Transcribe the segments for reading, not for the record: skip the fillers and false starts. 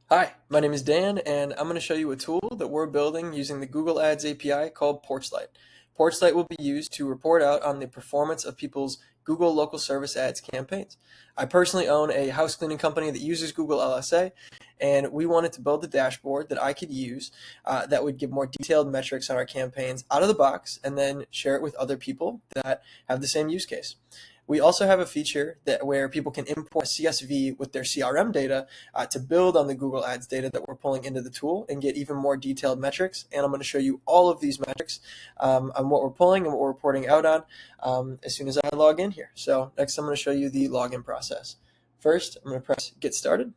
Hi, my name is Dan, and I'm going to show you a tool that we're building using the Google Ads API called Porchlight. Porchlight will be used to report out on the performance of people's Google local service ads campaigns. I personally own a house cleaning company that uses Google LSA, and we wanted to build a dashboard that I could use that would give more detailed metrics on our campaigns out of the box and then share it with other people that have the same use case. We also have a feature where people can import a CSV with their CRM data to build on the Google Ads data that we're pulling into the tool and get even more detailed metrics. And I'm going to show you all of these metrics on what we're pulling and what we're reporting out on as soon as I log in here. So next I'm going to show you the login process. First, I'm going to press Get Started.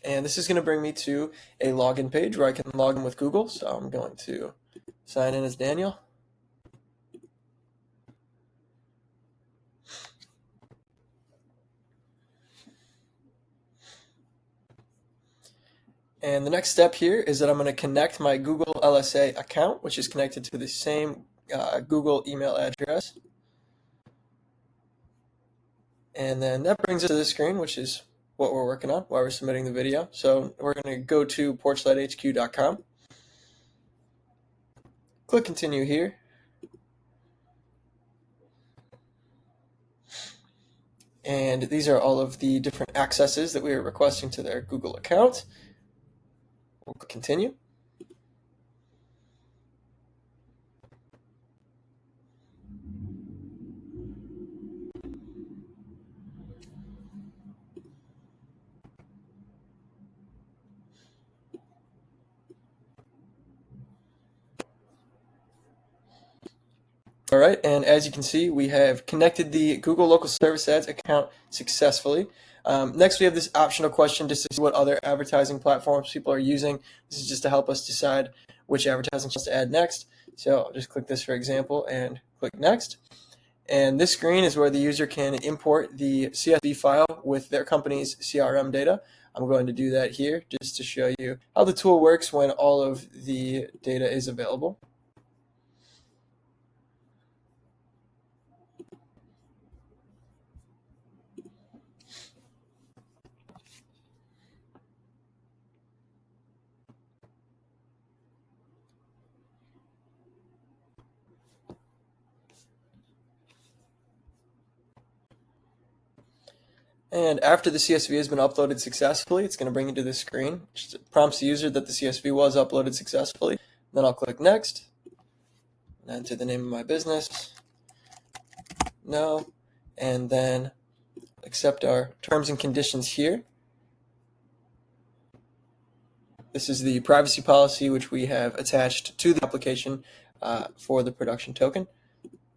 And this is going to bring me to a login page where I can log in with Google. So I'm going to sign in as Daniel. And the next step here is that I'm going to connect my Google LSA account, which is connected to the same Google email address. And then that brings us to this screen, which is what we're working on while we're submitting the video. So we're going to go to porchlighthq.com. Click Continue here. And these are all of the different accesses that we are requesting to their Google account. We'll click Continue. All right, and as you can see, we have connected the Google Local Service Ads account successfully. Next, we have this optional question just to see what other advertising platforms people are using. This is just to help us decide which advertising channels to add next. So I'll just click this for example and click Next. And this screen is where the user can import the CSV file with their company's CRM data. I'm going to do that here just to show you how the tool works when all of the data is available. And after the CSV has been uploaded successfully, it's going to bring you to this screen, which prompts the user that the CSV was uploaded successfully. Then I'll click Next, and enter the name of my business, no, and then accept our terms and conditions here. This is the privacy policy which we have attached to the application for the production token.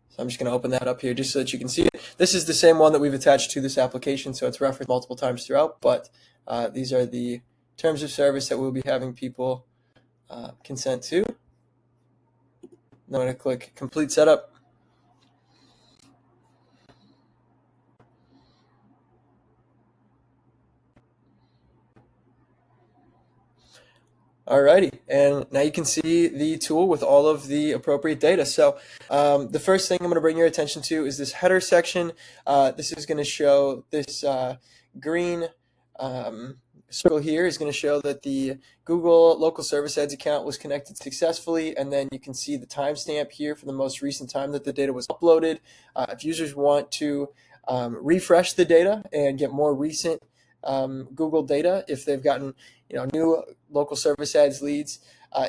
So I'm just going to open that up here just so that you can see it. This is the same one that we've attached to this application, so it's referenced multiple times throughout, but these are the terms of service that we'll be having people consent to. I'm going to click Complete Setup. Alrighty, and now you can see the tool with all of the appropriate data. So the first thing I'm going to bring your attention to is this header section. This is going to show this green circle here is going to show that the Google Local Service Ads account was connected successfully, and then you can see the timestamp here for the most recent time that the data was uploaded. If users want to refresh the data and get more recent Google data, if they've gotten new local service ads leads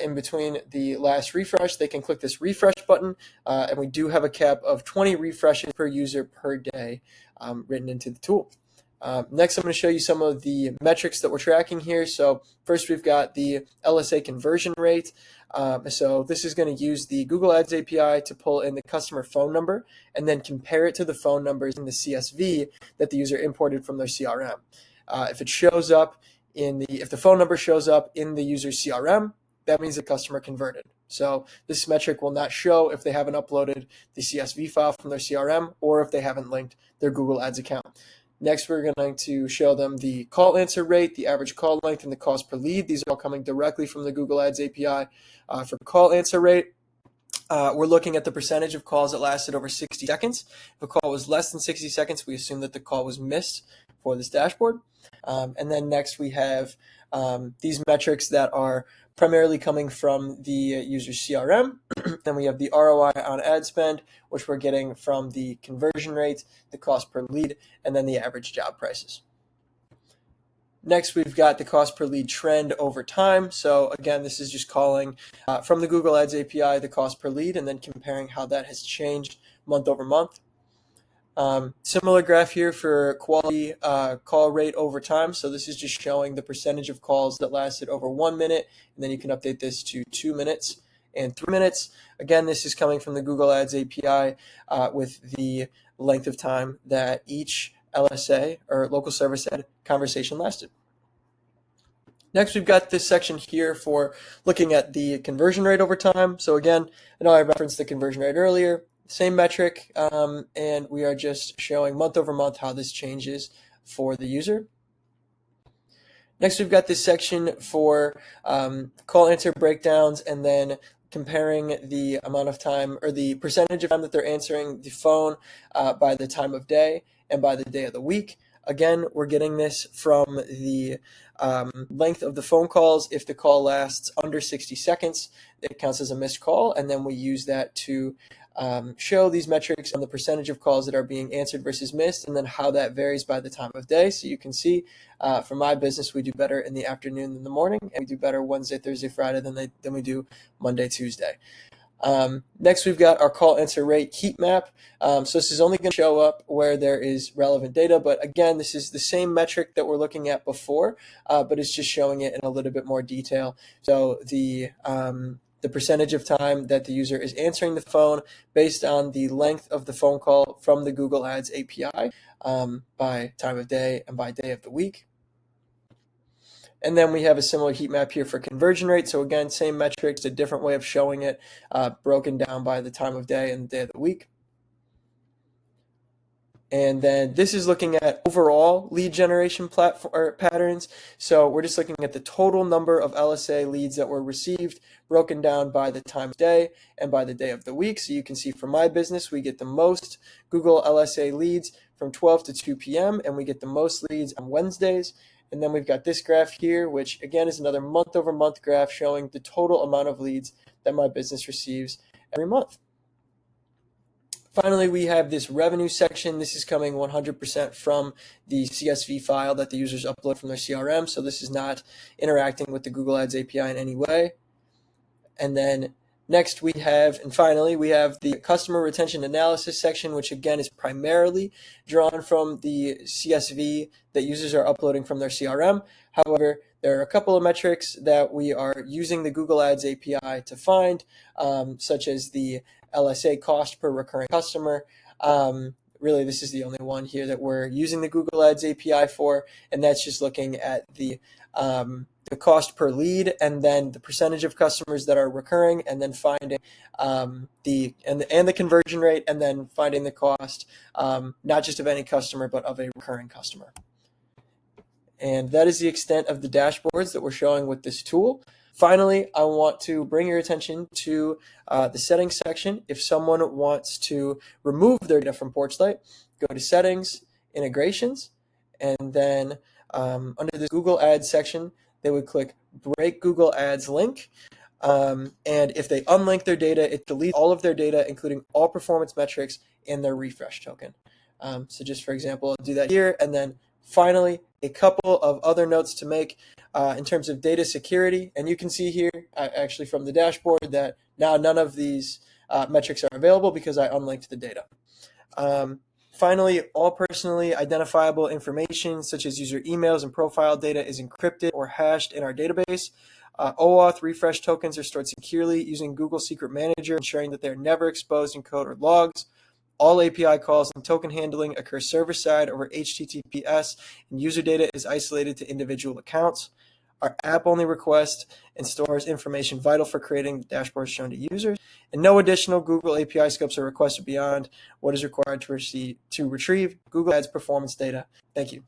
in between the last refresh, they can click this refresh button, and we do have a cap of 20 refreshes per user per day written into the tool. Next, I'm going to show you some of the metrics that we're tracking here. So first, we've got the LSA conversion rate. So this is going to use the Google Ads API to pull in the customer phone number and then compare it to the phone numbers in the CSV that the user imported from their CRM. If the phone number shows up in the user's CRM, that means the customer converted. So this metric will not show if they haven't uploaded the CSV file from their CRM or if they haven't linked their Google Ads account. Next, we're going to show them the call answer rate, the average call length, and the cost per lead. These are all coming directly from the Google Ads API. For call answer rate, we're looking at the percentage of calls that lasted over 60 seconds. If a call was less than 60 seconds, we assume that the call was missed for this dashboard. And then next we have these metrics that are primarily coming from the user's CRM. Then we have the ROI on ad spend, which we're getting from the conversion rate, the cost per lead, and then the average job prices. Next, we've got the cost per lead trend over time. So again, this is just calling from the Google Ads API the cost per lead and then comparing how that has changed month over month. Similar graph here for quality call rate over time. So this is just showing the percentage of calls that lasted over 1 minute, and then you can update this to 2 minutes and 3 minutes. Again, this is coming from the Google Ads API with the length of time that each LSA or local service ad conversation lasted. Next, we've got this section here for looking at the conversion rate over time. So again, I know I referenced the conversion rate earlier, same metric, and we are just showing month over month how this changes for the user. Next, we've got this section for call answer breakdowns and then comparing the amount of time or the percentage of time that they're answering the phone by the time of day and by the day of the week. Again, we're getting this from the length of the phone calls. If the call lasts under 60 seconds, it counts as a missed call, and then we use that to show these metrics on the percentage of calls that are being answered versus missed, and then how that varies by the time of day. So you can see for my business, we do better in the afternoon than the morning, and we do better Wednesday, Thursday, Friday than we do Monday, Tuesday. Next, we've got our call answer rate heat map. So this is only going to show up where there is relevant data. But again, this is the same metric that we're looking at before, but it's just showing it in a little bit more detail. So the percentage of time that the user is answering the phone based on the length of the phone call from the Google Ads API by time of day and by day of the week. And then we have a similar heat map here for conversion rate. So again, same metrics, a different way of showing it, broken down by the time of day and the day of the week. And then this is looking at overall lead generation platform patterns. So we're just looking at the total number of LSA leads that were received, broken down by the time of day and by the day of the week. So you can see for my business, we get the most Google LSA leads from 12 to 2 p.m. and we get the most leads on Wednesdays. And then we've got this graph here, which again is another month over month graph showing the total amount of leads that my business receives every month. Finally, we have this revenue section. This is coming 100% from the CSV file that the users upload from their CRM. So this is not interacting with the Google Ads API in any way. And then next we have, and finally, we have the customer retention analysis section, which again is primarily drawn from the CSV that users are uploading from their CRM. However, there are a couple of metrics that we are using the Google Ads API to find, such as the LSA cost per recurring customer. Really, this is the only one here that we're using the Google Ads API for, and that's just looking at the cost per lead and then the percentage of customers that are recurring, and then finding the conversion rate, and then finding the cost not just of any customer but of a recurring customer. And that is the extent of the dashboards that we're showing with this tool. Finally, I want to bring your attention to the settings section. If someone wants to remove their data from Porchlight, go to Settings, Integrations, and then under the Google Ads section, they would click Break Google Ads Link. And if they unlink their data, it deletes all of their data, including all performance metrics and their refresh token. So just for example, I'll do that here. And then finally, a couple of other notes to make in terms of data security. And you can see here, actually from the dashboard, that now none of these metrics are available because I unlinked the data. Finally, all personally identifiable information, such as user emails and profile data, is encrypted or hashed in our database. OAuth refresh tokens are stored securely using Google Secret Manager, ensuring that they are never exposed in code or logs. All API calls and token handling occur server-side over HTTPS, and user data is isolated to individual accounts. Our app only requests and stores information vital for creating dashboards shown to users, and no additional Google API scopes are requested beyond what is required to retrieve Google Ads performance data. Thank you.